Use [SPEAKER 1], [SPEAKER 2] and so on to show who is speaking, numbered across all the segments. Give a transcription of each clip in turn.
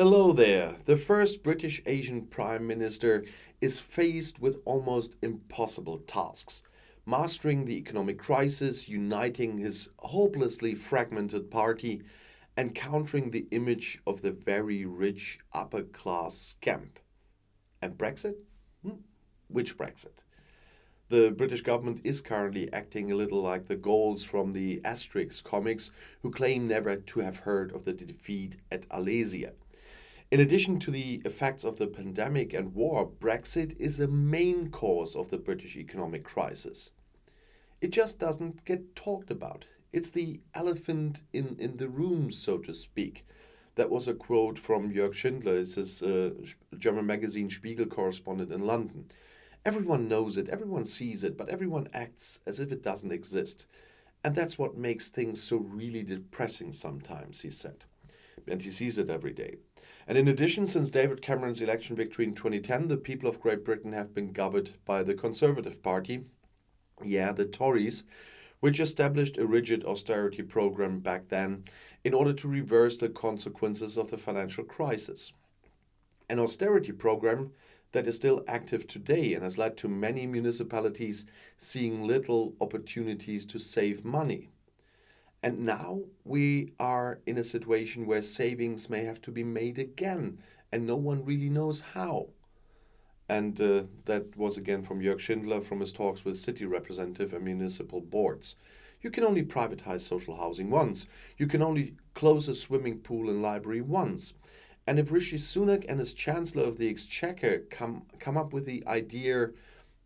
[SPEAKER 1] Hello there. The first British Asian Prime Minister is faced with almost impossible tasks. Mastering the economic crisis, uniting his hopelessly fragmented party, and countering the image of the very rich upper class scamp. And Brexit? Which Brexit? The British government is currently acting a little like the Gauls from the Asterix comics who claim never to have heard of the defeat at Alesia. In addition to the effects of the pandemic and war, Brexit is a main cause of the British economic crisis. It just doesn't get talked about. It's the elephant in the room, so to speak. That was a quote from Jörg Schindler, his German magazine Spiegel correspondent in London. Everyone knows it, everyone sees it, but everyone acts as if it doesn't exist. And that's what makes things so really depressing sometimes, he said. And he sees it every day. And in addition, since David Cameron's election victory in 2010, the people of Great Britain have been governed by the Conservative Party, the Tories, which established a rigid austerity program back then in order to reverse the consequences of the financial crisis. An austerity program that is still active today and has led to many municipalities seeing little opportunities to save money. And now we are in a situation where savings may have to be made again, and no one really knows how. And that was again from Jörg Schindler from his talks with city representative and municipal boards. You can only privatize social housing once. You can only close a swimming pool and library once. And if Rishi Sunak and his Chancellor of the Exchequer come up with the idea,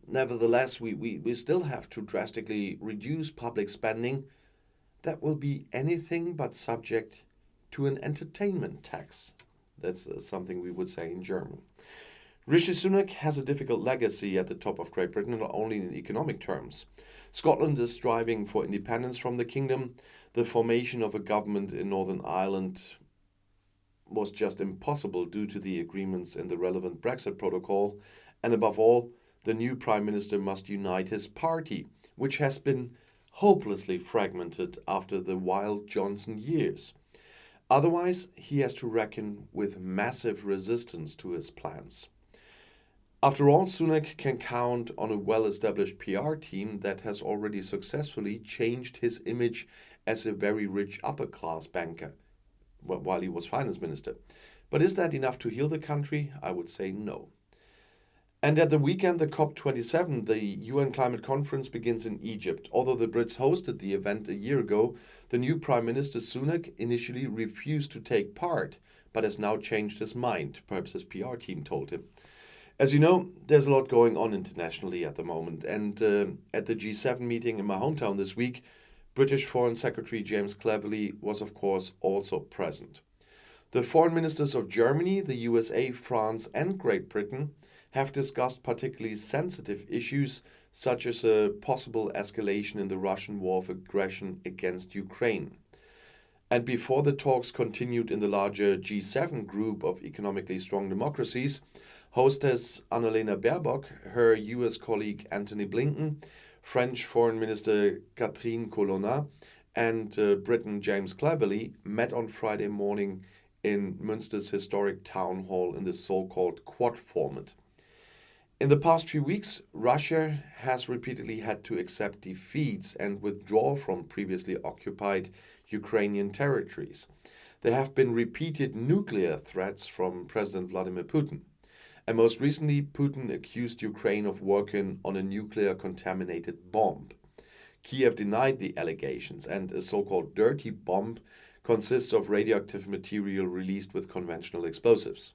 [SPEAKER 1] nevertheless, we still have to drastically reduce public spending, that will be anything but subject to an entertainment tax. That's something we would say in German. Rishi Sunak has a difficult legacy at the top of Great Britain, not only in economic terms. Scotland is striving for independence from the kingdom. The formation of a government in Northern Ireland was just impossible due to the agreements in the relevant Brexit protocol. And above all, the new Prime Minister must unite his party, which has been hopelessly fragmented after the wild Johnson years. Otherwise, he has to reckon with massive resistance to his plans. After all, Sunak can count on a well-established PR team that has already successfully changed his image as a very rich upper-class banker while he was finance minister. But is that enough to heal the country? I would say no. And at the weekend, the COP27, the UN climate conference, begins in Egypt. Although the Brits hosted the event a year ago, the new Prime Minister Sunak initially refused to take part, but has now changed his mind, perhaps his PR team told him. As you know, there's a lot going on internationally at the moment, and at the G7 meeting in my hometown this week, British Foreign Secretary James Cleverly was of course also present. The foreign ministers of Germany, the USA, France and Great Britain have discussed particularly sensitive issues such as a possible escalation in the Russian war of aggression against Ukraine. And before the talks continued in the larger G7 group of economically strong democracies, hostess Annalena Baerbock, her US colleague Antony Blinken, French Foreign Minister Catherine Colonna, and Britain James Cleverly met on Friday morning in Münster's historic town hall in the so-called Quad format. In the past few weeks, Russia has repeatedly had to accept defeats and withdraw from previously occupied Ukrainian territories. There have been repeated nuclear threats from President Vladimir Putin. And most recently, Putin accused Ukraine of working on a nuclear-contaminated bomb. Kiev denied the allegations, and a so-called dirty bomb consists of radioactive material released with conventional explosives.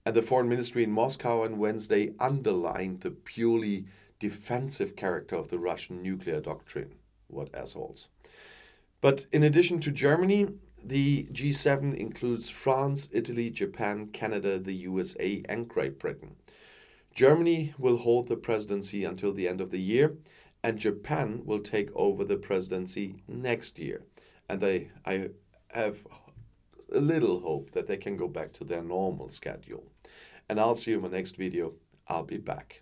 [SPEAKER 1] And the foreign ministry in Moscow on Wednesday underlined the purely defensive character of the Russian nuclear doctrine. What assholes. But in addition to Germany, the G7 includes France, Italy, Japan, Canada, the USA and Great Britain. Germany will hold the presidency until the end of the year, and Japan will take over the presidency next year. And I have a little hope that they can go back to their normal schedule. And I'll see you in my next video. I'll be back.